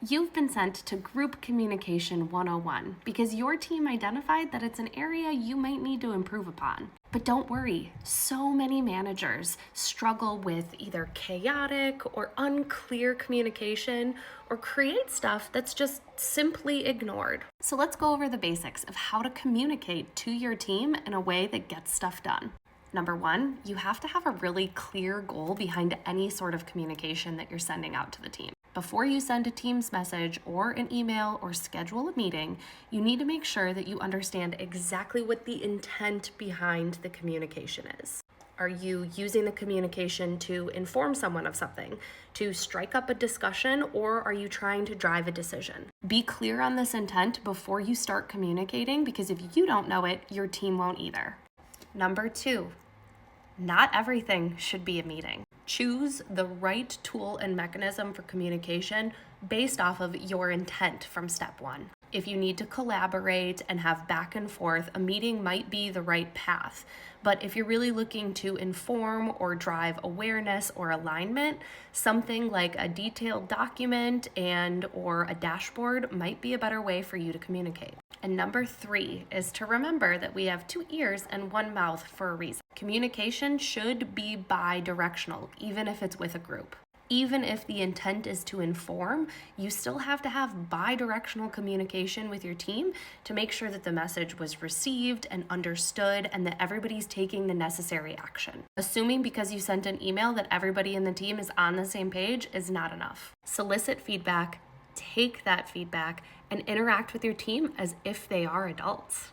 You've been sent to Group Communication 101 because your team identified that it's an area you might need to improve upon. But don't worry, so many managers struggle with either chaotic or unclear communication or create stuff that's just simply ignored. So let's go over the basics of how to communicate to your team in a way that gets stuff done. Number one, you have to have a really clear goal behind any sort of communication that you're sending out to the team. Before you send a Teams message or an email or schedule a meeting, you need to make sure that you understand exactly what the intent behind the communication is. Are you using the communication to inform someone of something, to strike up a discussion, or are you trying to drive a decision? Be clear on this intent before you start communicating, because if you don't know it, your team won't either. Number two, not everything should be a meeting. Choose the right tool and mechanism for communication based off of your intent from step one. If you need to collaborate and have back and forth, a meeting might be the right path. But if you're really looking to inform or drive awareness or alignment, something like a detailed document or a dashboard might be a better way for you to communicate. And number three is to remember that we have 2 ears and 1 mouth for a reason. Communication should be bi-directional, even if it's with a group. Even if the intent is to inform, you still have to have bi-directional communication with your team to make sure that the message was received and understood and that everybody's taking the necessary action. Assuming because you sent an email that everybody in the team is on the same page is not enough. Solicit feedback, take that feedback, and interact with your team as if they are adults.